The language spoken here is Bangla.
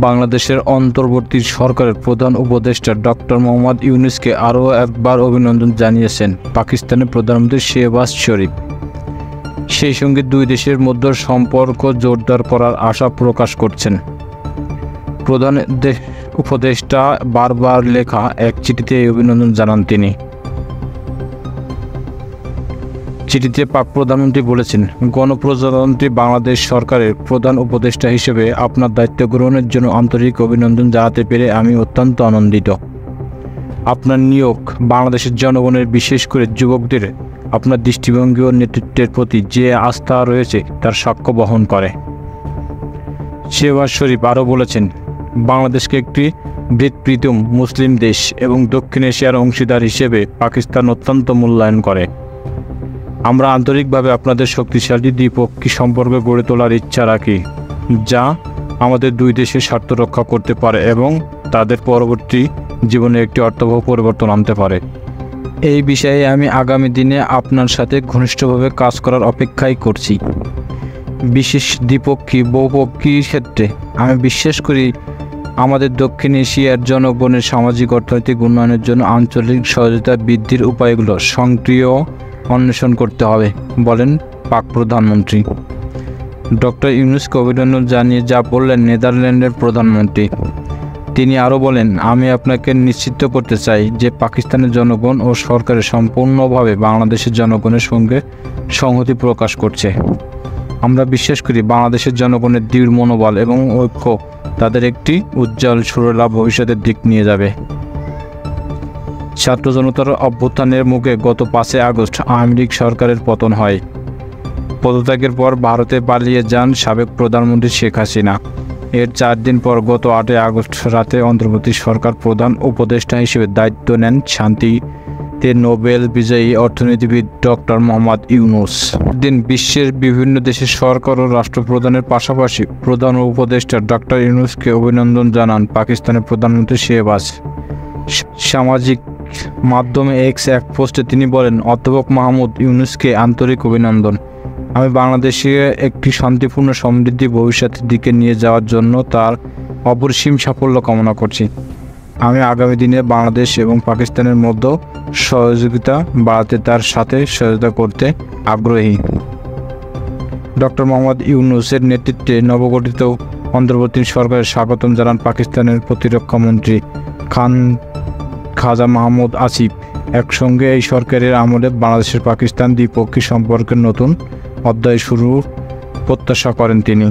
বাংলাদেশের অন্তর্বর্তী সরকারের প্রধান উপদেষ্টা ডক্টর মোহাম্মদ ইউনূসকে আরও একবার অভিনন্দন জানিয়েছেন পাকিস্তানের প্রধানমন্ত্রী শেহবাজ শরীফ। সেই সঙ্গে দুই দেশের মধ্যে সম্পর্ক জোরদার করার আশা প্রকাশ করছেন। প্রধান উপদেষ্টা বারবার লেখা এক চিঠিতে এই অভিনন্দন জানান তিনি। চিঠিতে পাক প্রধানমন্ত্রী বলেছেন, গণপ্রজাতন্ত্রী বাংলাদেশ সরকারের প্রধান উপদেষ্টা হিসেবে আপনার দায়িত্ব গ্রহণের জন্য আন্তরিক অভিনন্দন জানাতে পেরে আমি অত্যন্ত আনন্দিত। আপনার নিয়োগ বাংলাদেশের জনগণের, বিশেষ করে যুবকদের আপনার দৃষ্টিভঙ্গি ও নেতৃত্বের প্রতি যে আস্থা রয়েছে তার সাক্ষ্য বহন করে। শেহবাজ শরীফ আরও বলেছেন, বাংলাদেশকে একটি ভৃতপ্রীতম মুসলিম দেশ এবং দক্ষিণ এশিয়ার অংশীদার হিসেবে পাকিস্তান অত্যন্ত মূল্যায়ন করে। আমরা আন্তরিকভাবে আপনাদের শক্তিশালী দ্বিপক্ষীয় সম্পর্ক গড়ে তোলার ইচ্ছা রাখি, যা আমাদের দুই দেশের স্বার্থ রক্ষা করতে পারে এবং তাদের পরবর্তী জীবনে একটি অর্থবহ পরিবর্তন আনতে পারে। এই বিষয়ে আমি আগামী দিনে আপনার সাথে ঘনিষ্ঠভাবে কাজ করার অপেক্ষাই করছি। বিশেষ দ্বিপক্ষীয় বহুপক্ষীয় ক্ষেত্রে আমি বিশ্বাস করি আমাদের দক্ষিণ এশিয়ার জনগণের সামাজিক অর্থনৈতিক উন্নয়নের জন্য আঞ্চলিক সহযোগিতা বৃদ্ধির উপায়গুলো সক্রিয় অন্বেষণ করতে হবে, বলেন পাক প্রধানমন্ত্রী। ডক্টর ইউনূসকে অভিনন্দন জানিয়ে যা বললেন নেদারল্যান্ডের প্রধানমন্ত্রী। তিনি আরও বলেন, আমি আপনাকে নিশ্চিত করতে চাই যে পাকিস্তানের জনগণ ও সরকারের সম্পূর্ণভাবে বাংলাদেশের জনগণের সঙ্গে সংহতি প্রকাশ করছে। আমরা বিশ্বাস করি বাংলাদেশের জনগণের দৃঢ় মনোবল এবং ঐক্য তাদের একটি উজ্জ্বল সুরেলা ভবিষ্যতের দিক নিয়ে যাবে। ছাত্র জনতার অভ্যুত্থানের মুখে গত 5 আগস্ট আওয়ামী লীগ সরকারের পতন হয়। পদত্যাগের পর ভারতে পালিয়ে যান সাবেক প্রধানমন্ত্রী শেখ হাসিনা। এর 4 দিন পর গত 8 আগস্ট রাতে অন্তর্বর্তী সরকার প্রধান উপদেষ্টা হিসেবে দায়িত্ব নেন শান্তিতে নোবেল বিজয়ী অর্থনীতিবিদ ডক্টর মোহাম্মদ ইউনূস। দিন বিশ্বের বিভিন্ন দেশের সরকার ও রাষ্ট্রপ্রধানের পাশাপাশি প্রধান উপদেষ্টা ডক্টর ইউনূসকে অভিনন্দন জানান পাকিস্তানের প্রধানমন্ত্রী শেহবাজ। সামাজিক মাধ্যমে এক্স এক পোস্টে তিনি বলেন, অধ্যাপক মাহমুদ ইউনূসকে আন্তরিক অভিনন্দন। আমি বাংলাদেশে একটি শান্তিপূর্ণ সমৃদ্ধি ভবিষ্যতের দিকে নিয়ে যাওয়ার জন্য তার অপরিসীম সাফল্য কামনা করছি। আমি আগামী দিনে বাংলাদেশ এবং পাকিস্তানের মধ্যে সহযোগিতা বাড়াতে তার সাথে সহযোগিতা করতে আগ্রহী। ডক্টর মোহাম্মদ ইউনূসের নেতৃত্বে নবগঠিত অন্তর্বর্তী সরকারের স্বাগতম জানান পাকিস্তানের প্রতিরক্ষা মন্ত্রী খাজা মাহমুদ আসিফ। একসঙ্গে এই সরকারের আমলে বাংলাদেশের পাকিস্তান দ্বিপক্ষীয় সম্পর্কের নতুন অধ্যায় শুরুর প্রত্যাশা করেন তিনি।